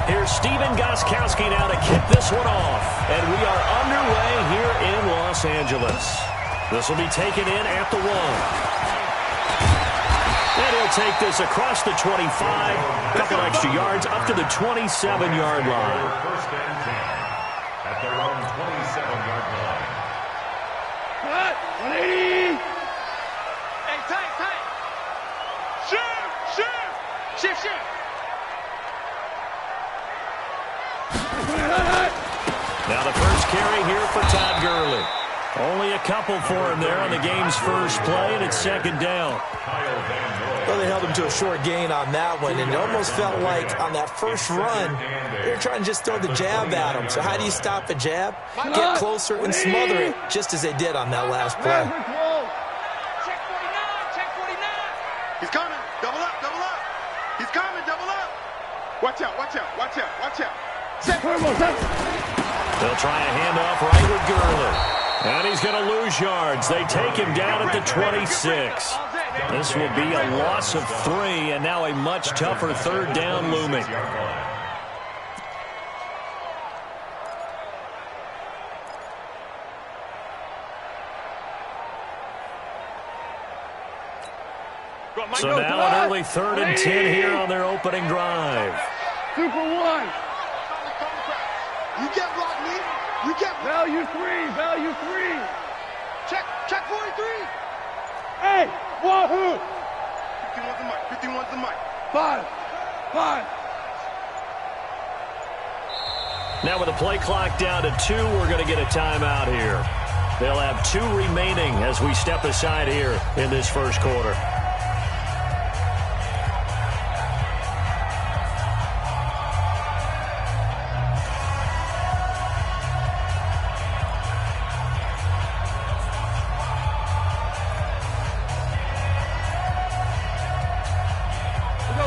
Here's Steven Gostkowski now to kick this one off. And we are underway here in Los Angeles. This will be taken in at the 1. And he'll take this across the 25. A couple extra yards up to the 27-yard line. First and 10 at their own 27-yard line. Cut! 180! Hey, tight! Shoot! Shift! Now the first carry here for Todd Gurley. Only a couple for him there on the game's first play, and it's second down. Well, they held him to a short gain on that one, and it almost felt like on that first run, they were trying to just throw the jab at him. So how do you stop a jab? Get closer and smother it, just as they did on that last play. Check 49! He's coming! Double up! He's coming! Double up! Watch out! They'll try a handoff right with Gurley. And he's going to lose yards. They take him down at the 26. This will be a loss of 3, and now a much tougher third down looming. So now an early 3rd and 10 here on their opening drive. Super 1! You can't block me! You can't... Value 3! Check 43! Hey! Wahoo! 51's the mic. 5! Now with the play clock down to 2, we're going to get a timeout here. They'll have 2 remaining as we step aside here in this first quarter.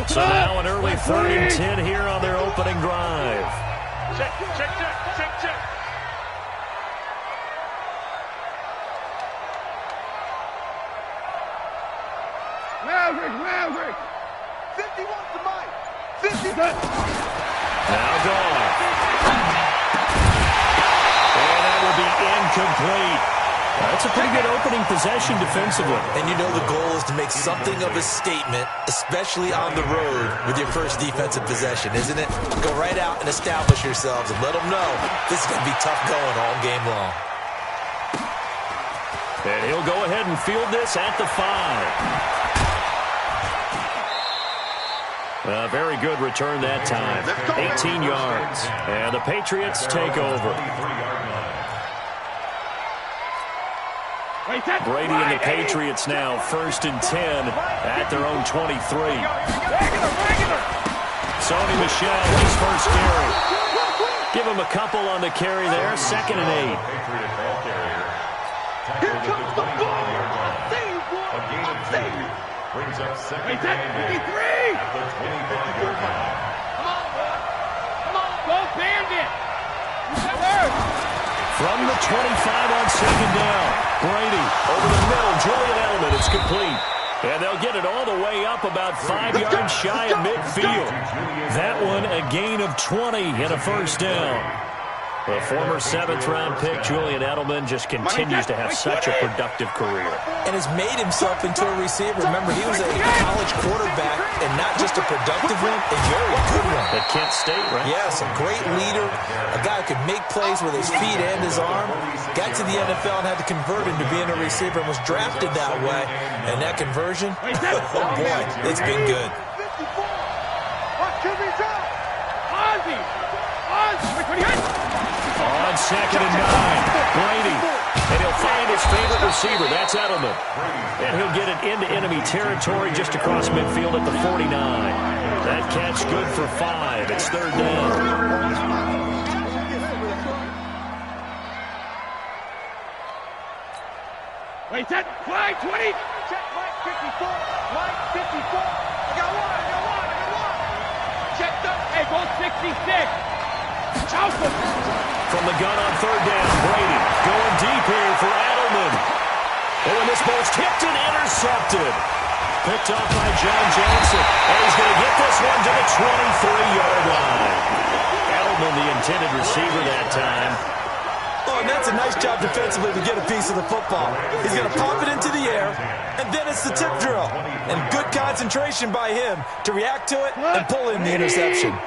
So now an early 3rd and 10 here on their opening drive. Check. Maverick! 51's the mic! 50! Now gone. And that will be incomplete. That's a pretty good opening possession defensively. And you know the goal is to make something of a statement, especially on the road with your first defensive possession, isn't it? Go right out and establish yourselves and let them know this is going to be tough going all game long. And he'll go ahead and field this at the 5. A very good return that time. 18 yards. And the Patriots take over. Brady and the Patriots now 1st and 10 at their own 23. Sony Michel, his first carry. Give him a couple on the carry there. 2nd and 8. Here comes the ball! I see you, boy! I see you! Brings up 2nd and 8 at the 25-yard line. Come on, go Bandit! From the 25 on 2nd down. Brady over the middle. Julian Edelman. It's complete. And they'll get it all the way up about 5 yards shy of midfield. That one a gain of 20 and a first down. The former 7th-round pick, Julian Edelman, just continues to have such a productive career. And has made himself into a receiver. Remember, he was a college quarterback, and not just a productive one, a very good one. At Kent State, right? Yes, a great leader, a guy who could make plays with his feet and his arm. Got to the NFL and had to convert into being a receiver and was drafted that way. And that conversion, oh boy, it's been good. On 2nd and 9, Brady. And he'll find his favorite receiver. That's Edelman. And he'll get it into enemy territory just across midfield at the 49. That catch good for 5. It's 3rd down. Wait, that flag 20. Check Mike 54. Mike 54. I got one. Check up. Hey, go 66. From the gun on 3rd down, Brady going deep here for Edelman. Oh, and this ball's tipped and intercepted. Picked off by John Johnson. And he's going to get this one to the 23-yard line. intended receiver that time. Oh, and that's a nice job defensively to get a piece of the football. He's going to pop it into the air, and then it's the tip drill. And good concentration by him to react to it and pull in the interception.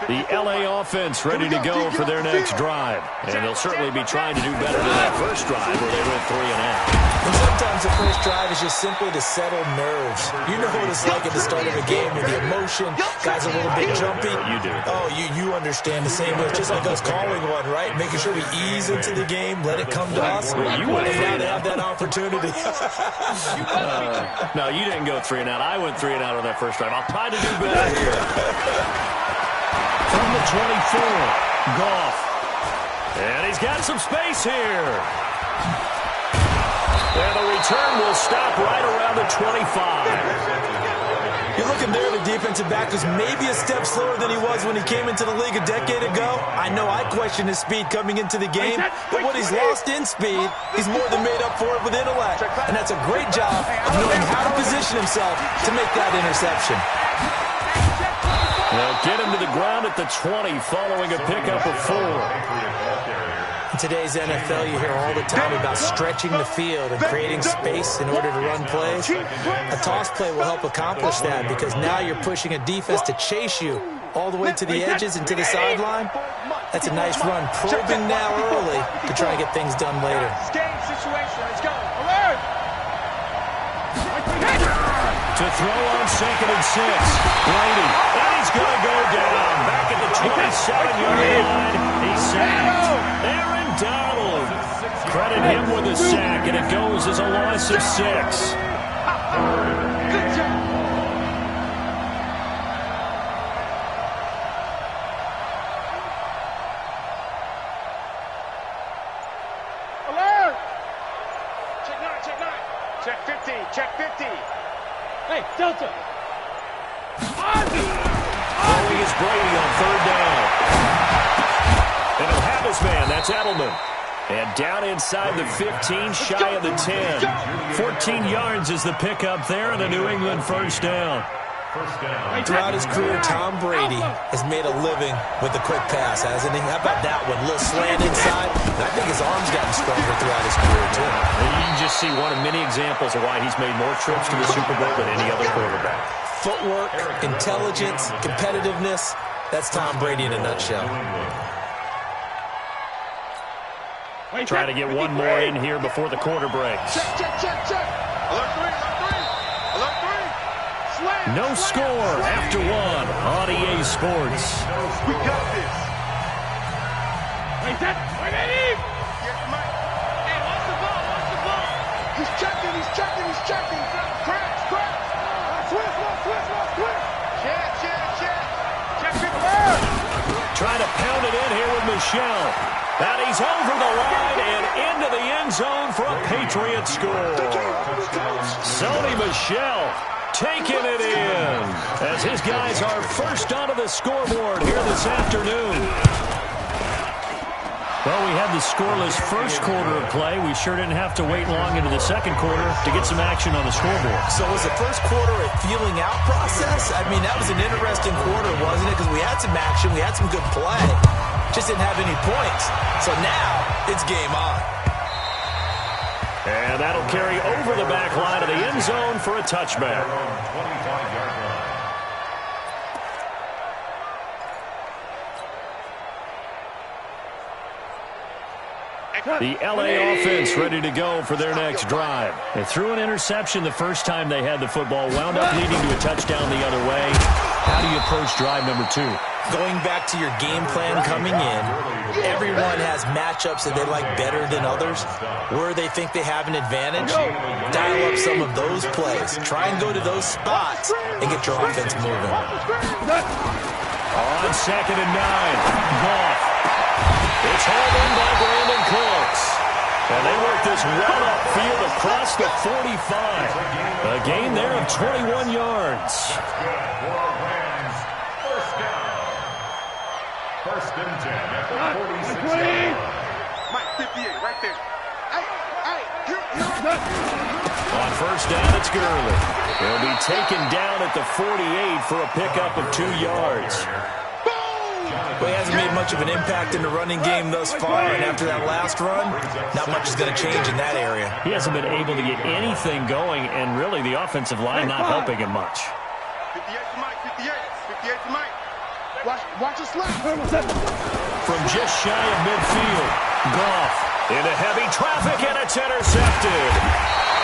The LA offense ready to go for their next drive. And they'll certainly be trying to do better than that first drive where they went 3 and out. And sometimes the first drive is just simply to settle nerves. You know what it's like at the start of a game with the emotion. Guys are a little bit jumpy. You do. Oh, you understand the same way. It's just like us calling one, right? Making sure we ease into the game, let it come to us. Well, you went and now they have that opportunity. No, you didn't go 3 and out. I went 3 and out on that first drive. I'll try to do better here. From the 24, Goff. And he's got some space here. And the return will stop right around the 25. You're looking there, the defensive back was maybe a step slower than he was when he came into the league a decade ago. I know I questioned his speed coming into the game, but what he's lost in speed, he's more than made up for it with intellect. And that's a great job of knowing how to position himself to make that interception. They'll get him to the ground at the 20 following a pickup of 4. In today's NFL, you hear all the time about stretching the field and creating space in order to run plays. A toss play will help accomplish that because now you're pushing a defense to chase you all the way to the edges and to the sideline. That's a nice run, probing now early to try and get things done later. Game situation. Let's go. Alert! To throw on 2nd and 6. Brady. And he's going to go down. Back at the 27-yard line. He's sacked. Aaron Donald. Credit him with a sack, and it goes as a loss of 6. Good job. Alert! Check 9, check 9. Check 50, check 50. Hey, Delta. Throwing is Brady on 3rd down. And he'll have his man. That's Edelman. And down inside the 15, shy of the 10. 14 yards is the pickup there, and a New England first down. Throughout his career, Tom Brady has made a living with the quick pass, hasn't he? How about that one? A little slant inside. I think his arm's gotten stronger throughout his career, too. And you can just see one of many examples of why he's made more trips to the Super Bowl than any other quarterback. Footwork, intelligence, competitiveness. That's Tom Brady in a nutshell. Try to get one more in here before the quarter breaks. Check, check, check, check. Alert 3, alert 3. Alert 3. Slam. No score after 1 on EA Sports. We got this. Wait, that. Wait, Eddie. Hey, watch the ball, watch the ball. He's checking, he's checking, he's checking. Crash, crash. Switch, switch. Check, check, check. Check, big bird. Trying to pound it in here with Michelle. And he's over the line and into the end zone for a Patriot score. Sony Michel taking it in as his guys are first onto the scoreboard here this afternoon. Well, we had the scoreless first quarter of play. We sure didn't have to wait long into the second quarter to get some action on the scoreboard. So was the first quarter a feeling out process? I mean, that was an interesting quarter, wasn't it? Because we had some action, we had some good play. Just didn't have any points. So now it's game on. And that'll carry over the back line of the end zone for a touchback. The LA offense ready to go for their next drive. They threw an interception the first time they had the football, wound up leading to a touchdown the other way. How do you approach drive number 2? Going back to your game plan coming in, everyone has matchups that they like better than others. Where they think they have an advantage, dial up some of those plays. Try and go to those spots and get your offense moving. On 2nd and 9, Goff. It's hauled in by Brandon Cooks. And they work this well upfield across the 45. A gain there of 21 yards. First and 10 at the 46. Mike, 58, right there. Hey, On first down, it's Gurley. He'll be taken down at the 48 for a pickup of 2 yards. Well, he hasn't made much of an impact in the running game thus far, and after that last run, not much is going to change in that area. He hasn't been able to get anything going, and really the offensive line not helping him much. 58 to Mike, 58 to Mike. Watch us left. From just shy of midfield, Goff into heavy traffic, and it's intercepted.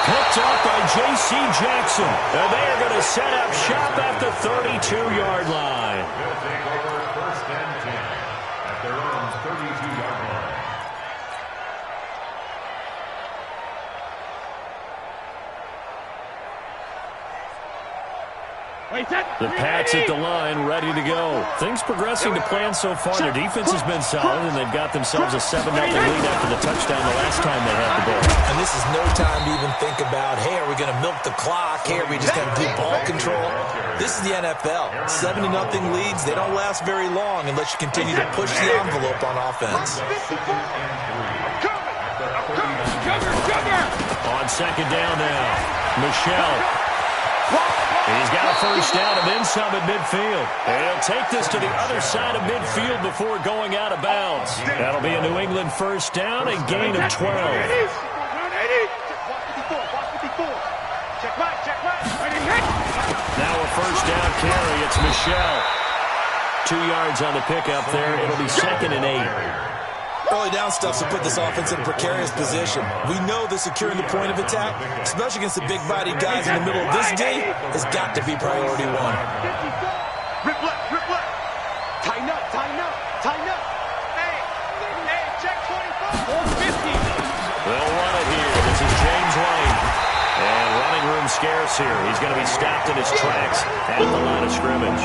Picked up by J.C. Jackson, and they are going to set up shop at the 32-yard line. They'll take over first and 10 at their own 32-yard line. The Pats at the line, ready to go. Things progressing to plan so far. Their defense has been solid, and they've got themselves a 7-0 lead after the touchdown the last time they had the ball. And this is no time to even think about, hey, are we going to milk the clock? Hey, are we just going to do ball control? This is the NFL. 7-0 leads, they don't last very long unless you continue to push the envelope on offense. On second down now, Michelle. He's got a first down and then some at midfield. And he'll take this to the other side of midfield before going out of bounds. That'll be a New England first down, a gain of 12. Now a first down carry. It's Michelle. 2 yards on the pickup there. It'll be second and 8. Early down stuff will put this offense in a precarious position. We know that securing the point of attack, especially against the big-bodied guys in the middle of this D, has got to be priority one. Rip left, rip left. Tighten up, tighten up, tighten up. Hey, check 25. 450. They'll run it here. This is James White. And running room scarce here. He's going to be stopped in his tracks at the line of scrimmage.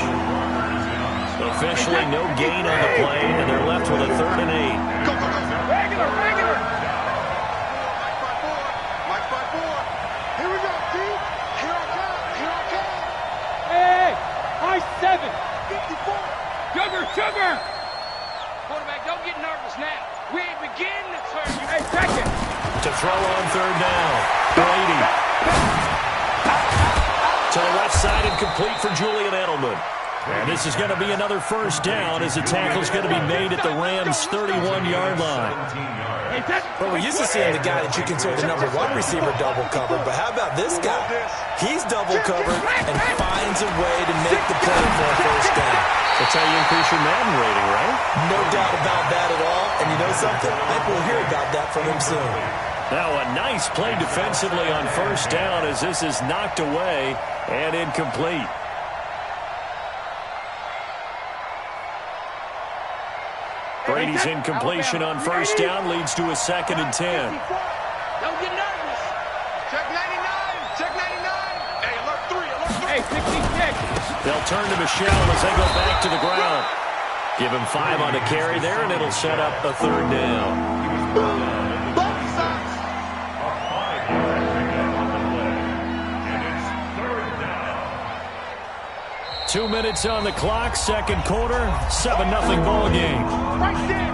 Officially no gain on the play, and they're left with a 3rd and 8. Go. Regular. Mike 5-4. Here we go, T. Here I come. Hey, high 7. 54. Sugar. Quarterback, don't get nervous now. We ain't beginning to turn you. Hey, second. To throw on 3rd down. Brady. To the left side and complete for Julian Edelman. And this is going to be another first down as the tackle's going to be made at the Rams' 31-yard line. Well, we're used to seeing the guy that you consider the number 1 receiver double covered, but how about this guy? He's double covered and finds a way to make the play for a first down. That's how you increase your Madden rating, right? No doubt about that at all. And you know something? I think we'll hear about that from him soon. Now a nice play defensively on first down as this is knocked away and incomplete. Brady's incompletion on first down leads to a 2nd and 10. Don't get nervous. Check 99. Check 99. Hey, alert 3. Hey, 66. They'll turn to Michelle as they go back to the ground. Give him 5 on the carry there, and it'll set up a 3rd down. 2 minutes on the clock, second quarter, 7-0 ball game. Right there.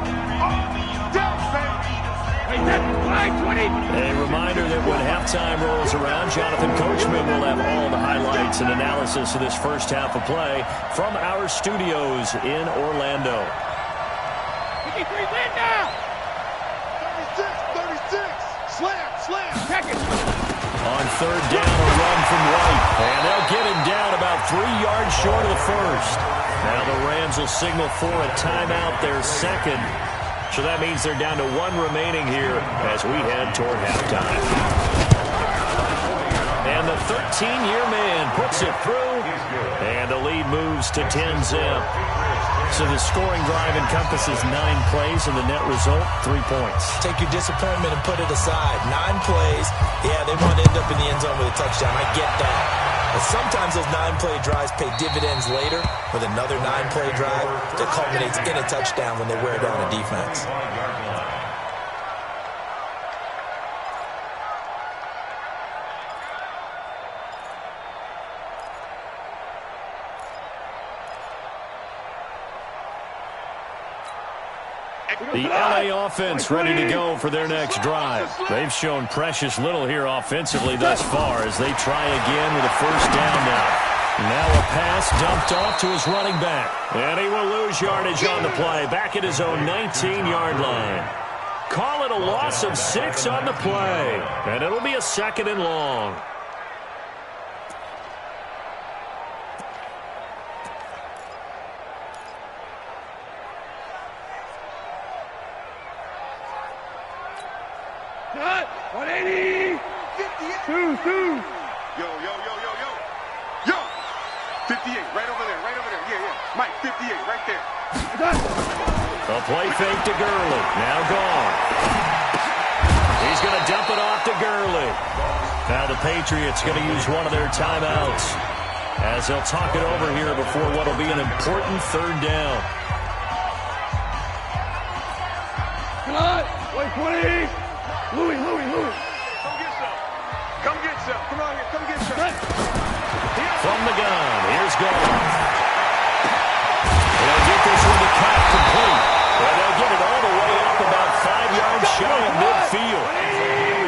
A reminder that when halftime rolls around, Jonathan Coachman will have all the highlights and analysis of this first half of play from our studios in Orlando. 53, win now. 36. Slam. Check it. On 3rd down, a run from White. And they'll get him down about 3 yards short of the first. Now the Rams will signal for a timeout, their second. So that means they're down to 1 remaining here as we head toward halftime. And the 13-year man puts it through. And the lead moves to 10-zip. So the scoring drive encompasses 9 plays, and the net result, 3 points. Take your disappointment and put it aside. 9 plays. Yeah, they want to end up in the end zone with a touchdown. I get that. But sometimes those 9-play drives pay dividends later with another 9-play drive that culminates in a touchdown when they wear down a defense. The LA offense ready to go for their next drive. They've shown precious little here offensively thus far as they try again with a first down now. Now a pass dumped off to his running back. And he will lose yardage on the play, back at his own 19-yard line. Call it a loss of 6 on the play. And it'll be a 2nd and long. Cut. 180. 58. 2. Yo. 58, right over there. Yeah. Mike, 58, right there. A play fake to Gurley. Now gone. He's going to dump it off to Gurley. Now the Patriots going to use one of their timeouts as they'll talk it over here before what will be an important 3rd down. Cut. 120. Louis. Come get some. Come on here, come get some. From the gun, here's Goff. They'll get this one to Cat complete. And they'll get it all the way up about 5 yards shy of midfield.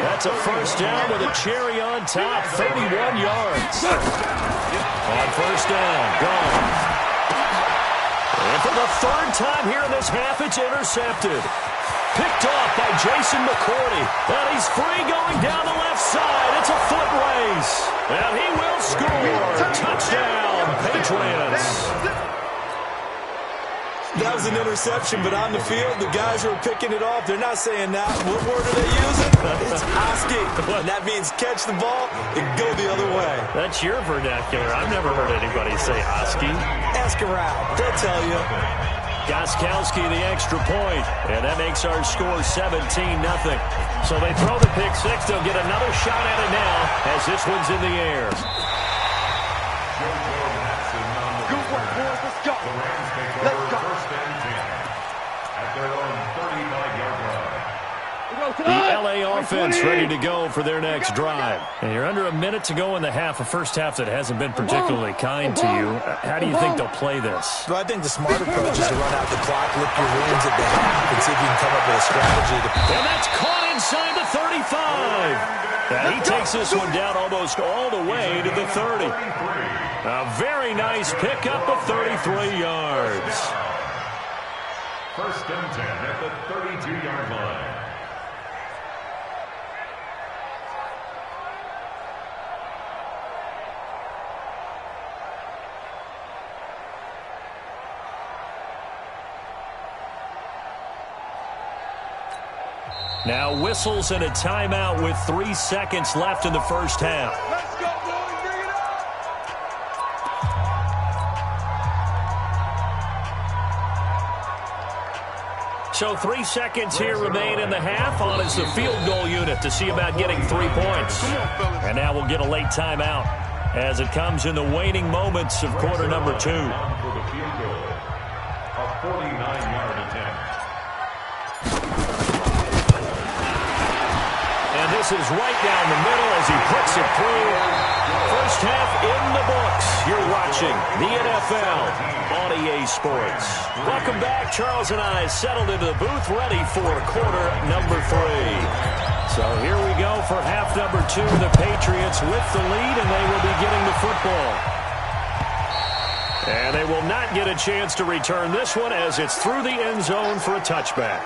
That's a 1st down with a cherry on top, 31 yards. On 1st down, Goff. And for the 3rd time here in this half, it's intercepted. Picked off by Jason McCourty. And he's free going down the left side. It's a foot race. And he will score. Touchdown, Patriots. That was an interception, but on the field, the guys who are picking it off, they're not saying that. What word are they using? It's Oski. And that means catch the ball and go the other way. That's your vernacular. I've never heard anybody say Oski. Ask around. They'll tell you. Gostkowski the extra point, and that makes our score 17-0. So they throw the pick 6. They'll get another shot at it now as this one's in the air. Good work, boys. Let's go. Let's go. At their own 35-yard line. The LA offense ready to go for their next drive. And you're under a minute to go in the half, a first half that hasn't been particularly kind to you. How do you think they'll play this? Well, I think the smart approach is to run out the clock, lick your wounds at the half, and see if you can come up with a strategy. And that's caught inside the 35. And he takes this one down almost all the way to the 30. A very nice pickup of 33 yards. 1st and 10 at the 32-yard line. Now whistles and a timeout with 3 seconds left in the first half. Let's go, boys. Bring it up. So 3 seconds here remain in the half. On is the field goal unit to see about getting 3 points. And now we'll get a late timeout as it comes in the waning moments of quarter number 2. For the field goal, a 49-yard attempt. And this is right down the middle as he puts it through. First half in the books. You're watching the NFL on EA Sports. Welcome back. Charles and I settled into the booth ready for quarter number 3. So here we go for half number 2. The Patriots with the lead, and they will be getting the football. And they will not get a chance to return this one as it's through the end zone for a touchback.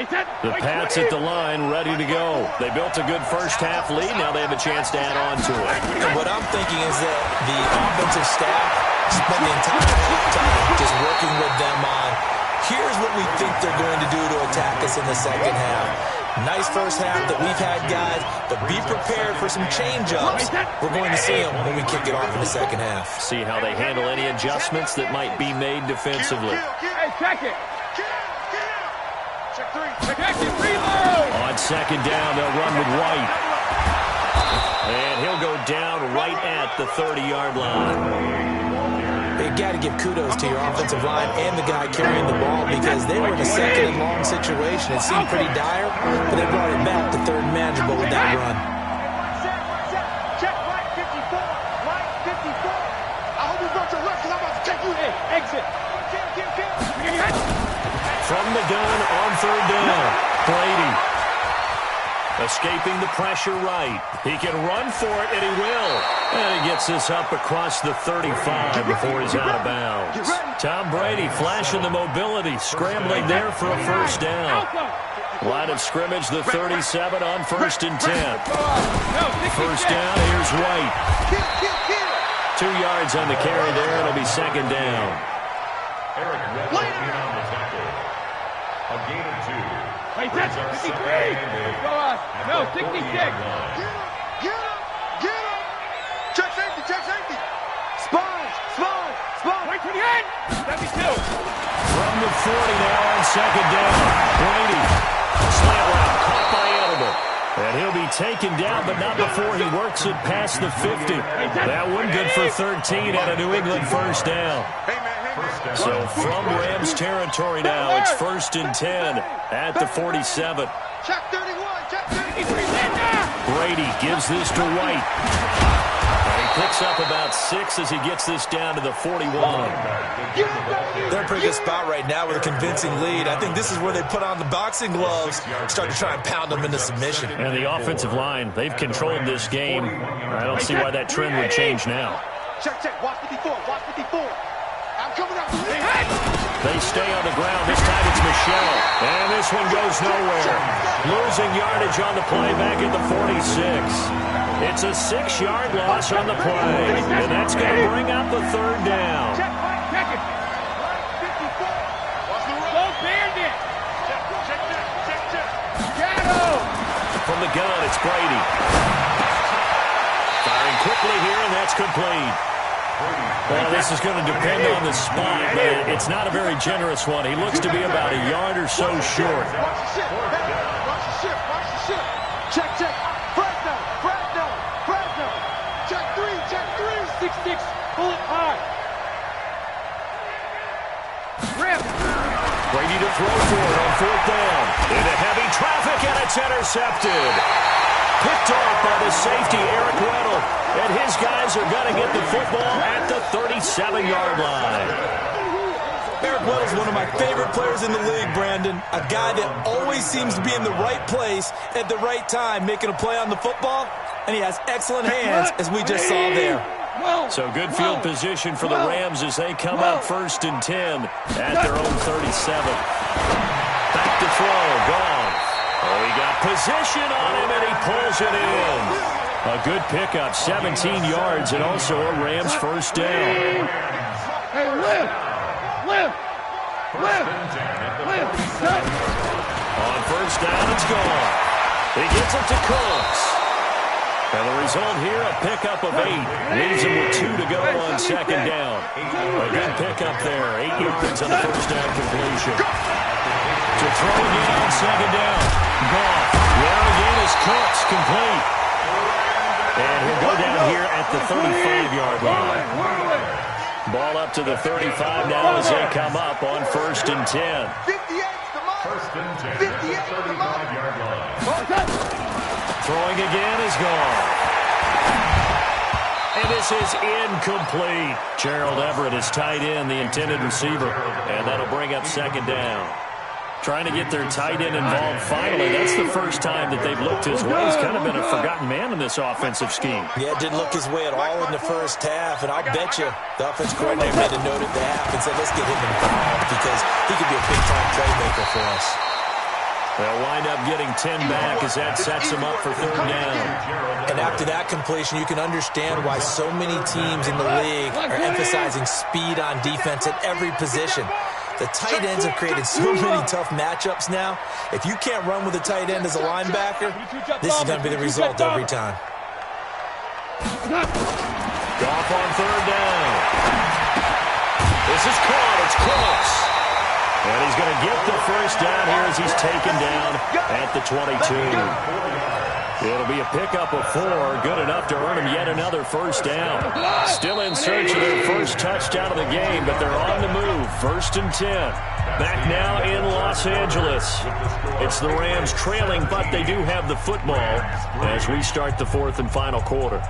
The Pats at the line, ready to go. They built a good first half lead. Now they have a chance to add on to it. And what I'm thinking is that the offensive staff spent the entire halftime just working with them on, here's what we think they're going to do to attack us in the second half. Nice first half that we've had, guys, but be prepared for some change-ups. We're going to see them when we kick it off in the second half. See how they handle any adjustments that might be made defensively. Hey, check it. Check 3. On second down, they'll run with White. And he'll go down right at the 30-yard line. You've got to give kudos to your offensive line and the guy carrying the ball because they were in a second and long situation. It seemed pretty dire, but they brought it back to third and manageable with that run. Check right 54. Right 54. I hope you brought your left because I'm about to take you. Hey, exit. From the gun on third down, Brady. Escaping the pressure right. He can run for it, and he will. And he gets this up across the 35 before he's out of bounds. Tom Brady flashing the mobility, scrambling there for a first down. Line of scrimmage, the 37 on 1st and 10. First down, here's White. 2 yards on the carry there. It'll be 2nd down. Eric Weddle on the tackle. A gain of 2. Hey, that's 53. Go on. No, 66. Get him. Check safety. Spine. Wait for the end. 72. From the 40 now on 2nd down. Brady. Slant route caught by Edelman. And he'll be taken down, but not before he works it past the 50. That one good for 13 at a New England first down. So from Rams territory now, it's 1st and 10 at the 47. Check 31. Brady gives this to White. And he picks up about 6 as he gets this down to the 41. They're in a pretty good spot right now with a convincing lead. I think this is where they put on the boxing gloves, start to try and pound them into submission. And the offensive line, they've controlled this game. I don't see why that trend would change now. Check. Watch 54. I'm coming up. They stay on the ground. This time it's Michelle. And this one goes nowhere. Losing yardage on the play back at the 46. It's a 6-yard loss on the play. And that's going to bring up the 3rd down. Check it. 54. Watch the roll. Don't bandit. Check. Shadow. From the gun, it's Brady. Firing quickly here, and that's complete. Well, this is going to depend on the spot, but it's not a very generous one. He looks to be about a yard or so short. Watch the ship. Check. Fresno. Check 3. 6-6. Pull it hard. Rip. Brady to throw for it on 4th down. Into heavy traffic, and it's intercepted. Picked off by the safety, Eric Weddle. And his guys are going to get the football at the 37-yard line. Eric Weddle's one of my favorite players in the league, Brandon. A guy that always seems to be in the right place at the right time, making a play on the football. And he has excellent hands, as we just saw there. So good field position for the Rams as they come up 1st and 10 at their own 37. Back to throw, gone. Oh, he got position on him, and he pulls it in. A good pickup, 17 yards, and also a Rams first down. Hey, lift. On 1st down, it's gone. He gets it to Cooks. And the result here, a pickup of 8. Leaves him with 2 to go on 2nd down. A good pickup there. 8 yards on the first down completion. To throw again on 2nd down. Goff. There again is Cooks, complete. And he'll go down here at the 35-yard line. Ball up to the 35 now as they come up on 1st and 10. 58's the mark. 1st and 10 at the 35-yard line. Throwing again is gone. And this is incomplete. Gerald Everett is tight end, the intended receiver. And that'll bring up 2nd down. Trying to get their tight end involved finally. That's the first time that they've looked his way. He's kind of been a forgotten man in this offensive scheme. Yeah, it didn't look his way at all in the first half. And I'll bet you the offense coordinator made a note at the half and said, let's get him involved because he could be a big-time playmaker for us. They'll wind up getting 10 back as that sets them up for 3rd down. And after that completion, you can understand why so many teams in the league are emphasizing speed on defense at every position. The tight ends have created so many tough matchups now. If you can't run with a tight end as a linebacker, this is going to be the result every time. Goff on 3rd down. This is caught. It's close. And he's going to get the first down here as he's taken down at the 22. It'll be a pickup of 4, good enough to earn him yet another first down. Still in search of their first touchdown of the game, but they're on the move. 1st and 10. Back now in Los Angeles. It's the Rams trailing, but they do have the football as we start the 4th and final quarter.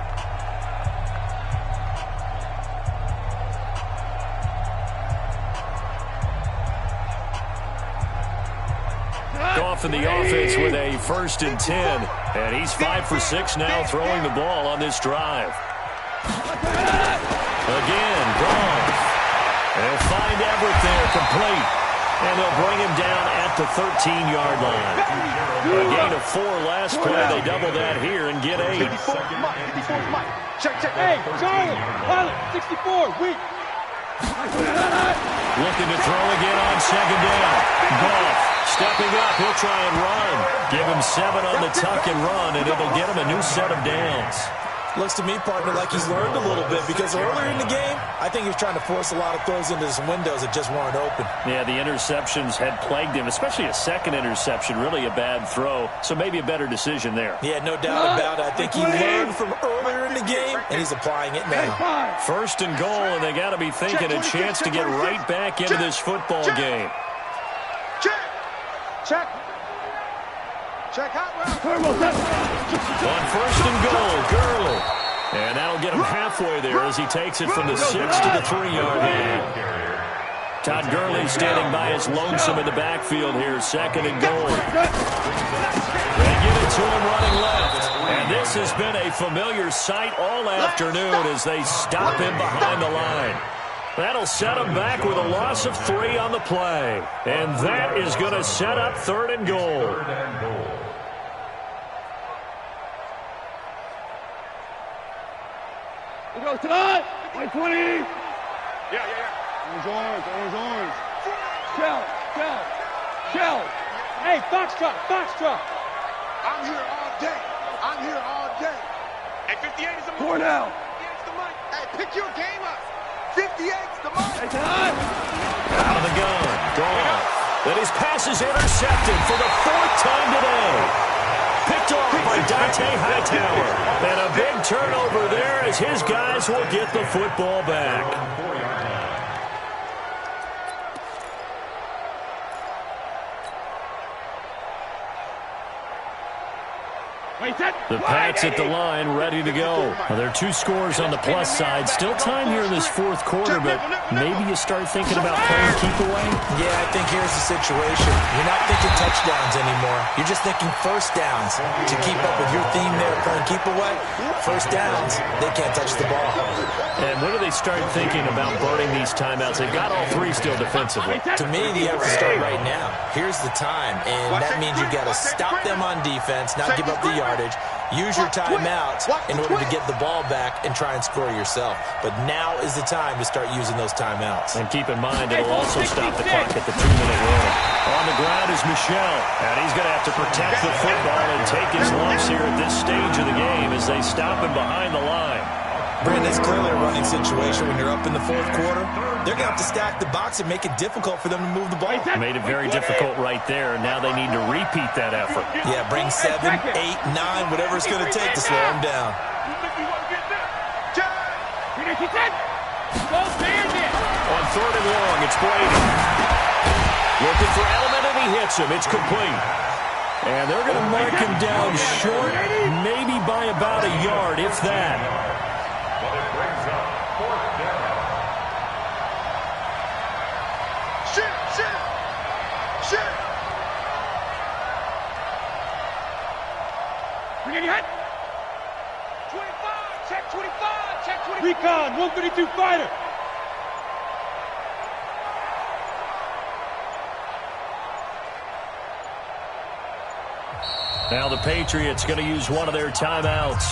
Goff in the offense with a 1st and 10 And he's 5 for 6 now throwing the ball on this drive. Again, Goff. They'll find Everett there, complete. And they'll bring him down at the 13-yard line. A gain of 4 last play. They double that here and get 8. 54 Mike. Check. Hey, Charlie, pilot, 64, weak. Looking to throw again on second down. Goff stepping up. He'll try and run. Give him 7 on the tuck and run, and it'll get him a new set of downs. Looks to me, partner, like he's learned a little bit because earlier in the game, I think he was trying to force a lot of throws into some windows that just weren't open. Yeah, the interceptions had plagued him, especially a second interception, really a bad throw, so maybe a better decision there. Yeah, no doubt about it. I think he learned from earlier in the game, and he's applying it now. First and goal, and they got to be thinking a chance to get right back into this football game. Check out. On first and goal, Gurley. And that'll get him halfway there as he takes it from the 6 to the 3-yard line. Todd Gurley standing by his lonesome in the backfield here, second and goal. They give it to him running left. And this has been a familiar sight all afternoon as they stop him behind the line. That'll set him back with a loss of 3 on the play. And that is going to set up third and goal. We go tonight. 20. Yeah. Orange. Shell. Hey, Foxtrot. I'm here all day. Hey, 58 is the mic. Cornell. 58 is the mic. Hey, pick your game up. 58's the mic. Hey, tonight. Out of the gun. Goff. Then his pass is intercepted for the 4th time today. Picked off by Dante Hightower. And a big turnover there as his guys will get the football back. The Pats at the line, ready to go. Well, there are 2 scores on the plus side. Still time here in this 4th quarter, but maybe you start thinking about playing keep away? Yeah, I think here's the situation. You're not thinking touchdowns anymore. You're just thinking first downs. To keep up with your theme there, playing keep away, first downs, they can't touch the ball. And when do they start thinking about burning these timeouts? They've got all 3 still defensively. To me, you have to start right now. Here's the time, and that means you've got to stop them on defense, not give up the yardage. Use your timeouts in order to get the ball back and try and score yourself. But now is the time to start using those timeouts. And keep in mind, it'll also stop the clock at the 2-minute warning. On the ground is Michel, and he's going to have to protect the football and take his lumps here at this stage of the game as they stop him behind the line. Brandon, it's clearly a running situation when you're up in the 4th quarter. They're going to have to stack the box and make it difficult for them to move the ball. Made it very difficult right there. Now they need to repeat that effort. Yeah, bring 7, 8, 9, whatever it's going to take to slow them down. On 3rd and long, it's Brady. Looking for Element, and he hits him. It's complete. And they're going to mark him down short, maybe by about a yard, if that. Recon, 132 fighter. Now the Patriots going to use one of their timeouts.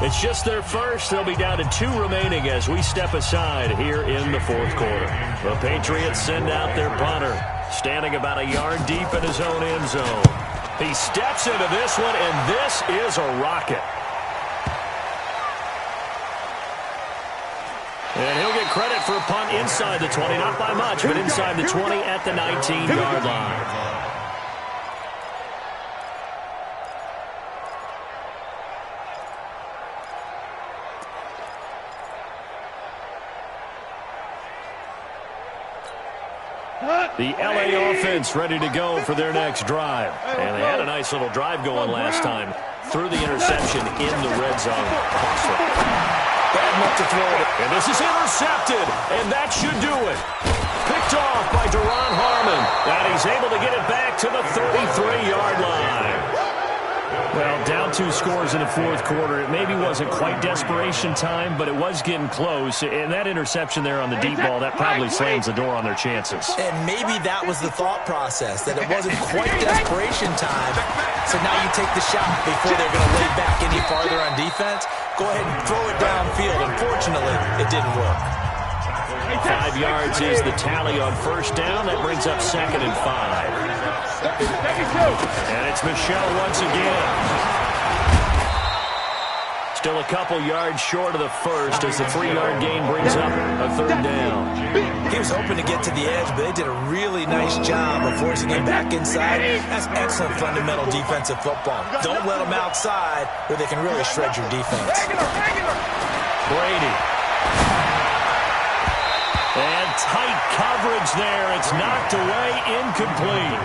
It's just their first. They'll be down to 2 remaining as we step aside here in the 4th quarter. The Patriots send out their punter, standing about a yard deep in his own end zone. He steps into this one, and this is a rocket. And he'll get credit for a punt inside the 20, not by much, but inside the 20 at the 19-yard line. The LA offense ready to go for their next drive. And they had a nice little drive going last time. Threw the interception in the red zone. Bad enough to throw it. And this is intercepted. And that should do it. Picked off by Duron Harmon. And he's able to get it back to the 33-yard line. Well, down 2 scores in the fourth quarter. It maybe wasn't quite desperation time, but it was getting close. And that interception there on the deep ball, that probably slams the door on their chances. And maybe that was the thought process, that it wasn't quite desperation time. So now you take the shot before they're going to lay back any farther on defense. Go ahead and throw it downfield. Unfortunately, it didn't work. 5 yards is the tally on first down. That brings up 2nd and 5. And it's Michel once again. Still a couple yards short of the first as the 3-yard gain brings up a 3rd down. He was hoping to get to the edge, but they did a really nice job of forcing him back inside. That's excellent fundamental defensive football. Don't let them outside where they can really shred your defense. Brady. And tight coverage there. It's knocked away, incomplete.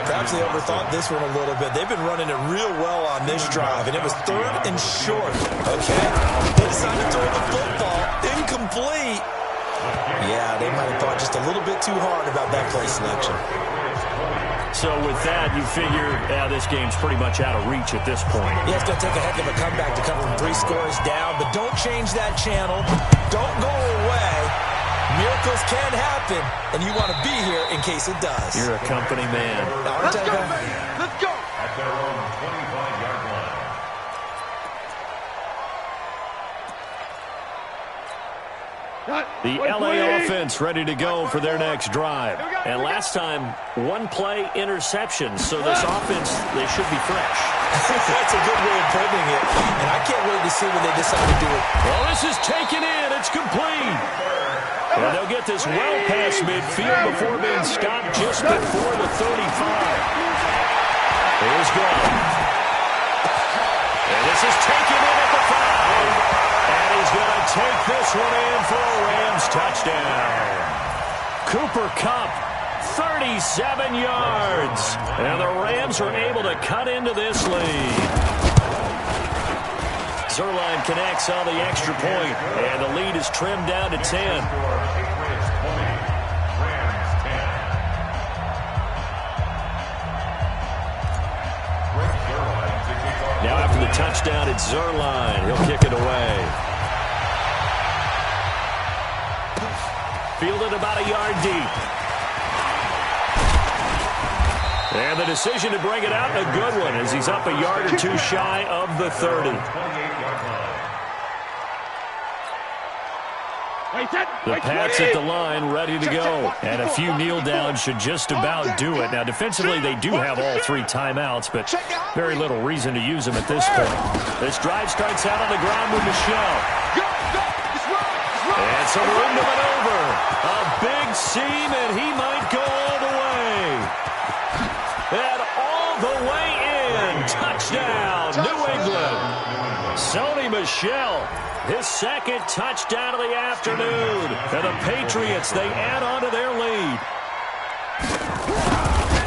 Perhaps they overthought this one a little bit. They've been running it real well on this drive, and it was 3rd and short, okay? They decided to throw the football. Incomplete. Yeah, they might have thought just a little bit too hard about that play selection. So with that, you figure this game's pretty much out of reach at this point. Yeah, it's going to take a heck of a comeback to come from 3 scores down, but don't change that channel. Don't go away. Miracles can happen, and you want to be here in case it does. You're a company man. Let's go, baby. Let's go. At their own 25-yard line. The LA offense ready to go for their next drive. And last time, 1-play interception. So this offense, they should be fresh. That's a good way of putting it. And I can't wait to see when they decide to do it. Well, this is taken in. It's complete. And they'll get this well past midfield before being stopped just before the 35. Here's Gordon. And this is taken in at the 5. And he's going to take this one in for a Rams touchdown. Cooper Kupp, 37 yards. And the Rams are able to cut into this lead. Zerline connects on the extra point, and the lead is trimmed down to 10. Now after the touchdown, it's Zerline. He'll kick it away. Fielded about a yard deep. And the decision to bring it out, a good one, as he's up a yard or 2 shy of the 30. The Pats at the line, ready to go. And a few kneel downs should just about do it. Now, defensively, they do have all 3 timeouts, but very little reason to use them at this point. This drive starts out on the ground with Michel. And some room to maneuver. A big seam, and he might go all the way. And all the way in. Touchdown, New England. Sony Michel, his 2nd touchdown of the afternoon. And the Patriots, they add on to their lead.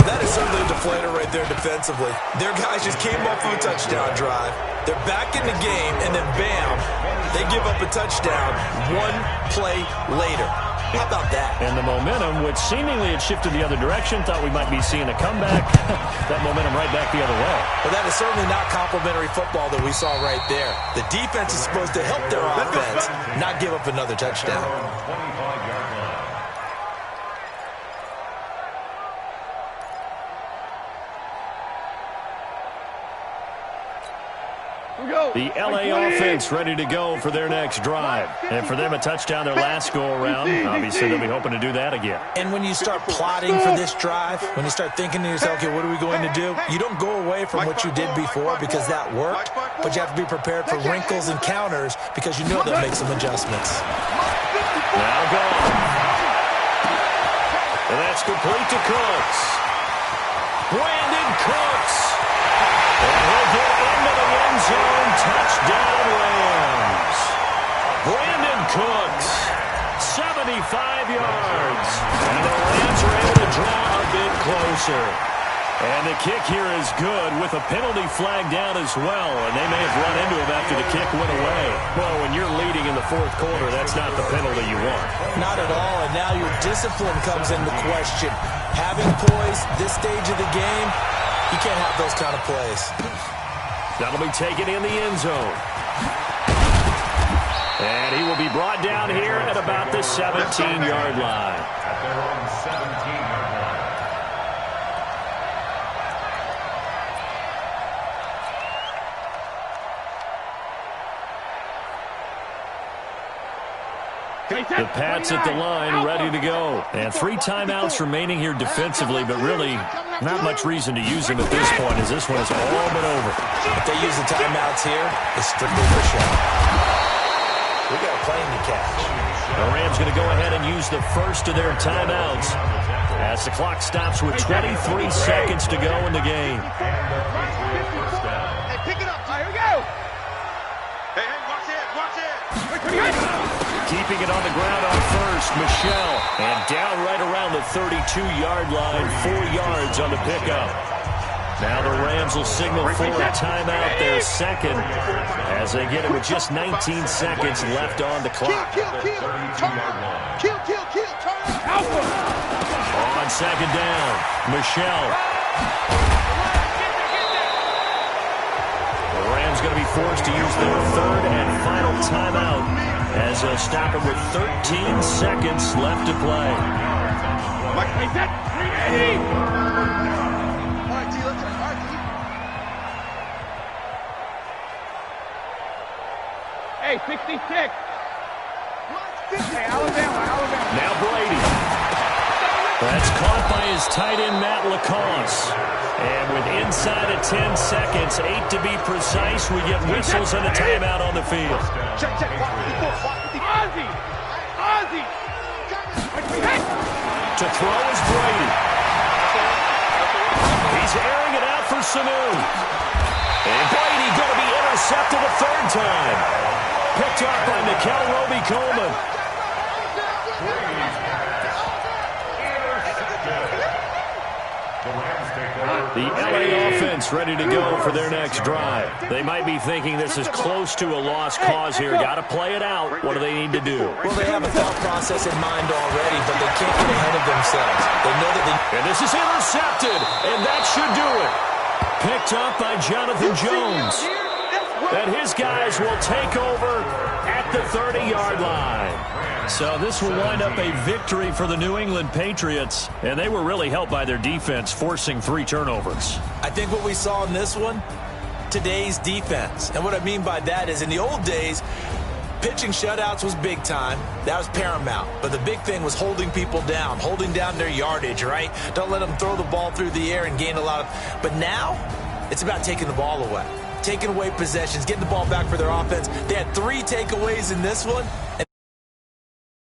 That is certainly a deflator right there defensively. Their guys just came off of a touchdown drive. They're back in the game, and then bam, they give up a touchdown 1 play later. How about that? And the momentum, which seemingly had shifted the other direction, thought we might be seeing a comeback. That momentum right back the other way. But that is certainly not complimentary football that we saw right there. The defense is supposed to help their offense, not give up another touchdown. The LA offense ready to go for their next drive. And for them, a touchdown their last go-around. Obviously, they'll be hoping to do that again. And when you start plotting for this drive, when you start thinking to yourself, okay, what are we going to do? You don't go away from what you did before because that worked, but you have to be prepared for wrinkles and counters because you know they'll make some adjustments. Now gone. And that's complete to Cooks. Brandon Cooks. And he'll get into the end zone. Touchdown, Rams. Brandon Cooks, 75 yards. And the Rams are able to draw a bit closer. And the kick here is good with a penalty flag down as well. And they may have run into him after the kick went away. Well, when you're leading in the fourth quarter, that's not the penalty you want. Not at all. And now your discipline comes into question. Having poise this stage of the game, You can't have those kind of plays. That'll be taken in the end zone. And he will be brought down here at about the 17-yard line. At their own 17-yard line. The Pats at the line, ready to go. And 3 timeouts remaining here defensively, but really not much reason to use them at this point, as this one is all but over. If they use the timeouts here, it's strictly for show. We got a plane to catch. The Rams going to go ahead and use the first of their timeouts as the clock stops with 23 seconds to go in the game. Hey, pick it up. Here we go. Hey, watch it. Keeping it on the ground on first, Michelle. And down right around the 32-yard line, 4 yards on the pickup. Now the Rams will signal for a timeout, their second, as they get it with just 19 seconds left on the clock. Kill. Turn. On second down, Michelle. The Rams going to be forced to use their third and final timeout as they'll stop it with 13 seconds left to play. All right, T, let's go. Hey, 66. Hey, Alabama. Now Brady. That's caught by his tight end, Matt Lacoste. And with inside of 10 seconds, 8 to be precise, we get whistles and a timeout on the field. Check. Ozzy. To throw is Brady. He's airing it out for Sanu. And Brady going to be intercepted a third time. Picked up by Mikel Roby-Coleman. The LA offense ready to go for their next drive. They might be thinking this is close to a lost cause here. Got to play it out. What do they need to do? Well, they have a thought process in mind already, but they can't get ahead of themselves. They know that they... And this is intercepted, and that should do it. Picked up by Jonathan Jones. And his guys will take over at the 30-yard line. So this will wind up a victory for the New England Patriots, and they were really helped by their defense, forcing 3 turnovers. I think what we saw in this one, today's defense. And what I mean by that is in the old days, pitching shutouts was big time. That was paramount. But the big thing was holding people down, holding down their yardage, right? Don't let them throw the ball through the air and gain a lot of... But now, it's about taking the ball away. Taking away possessions, getting the ball back for their offense. They had 3 takeaways in this one.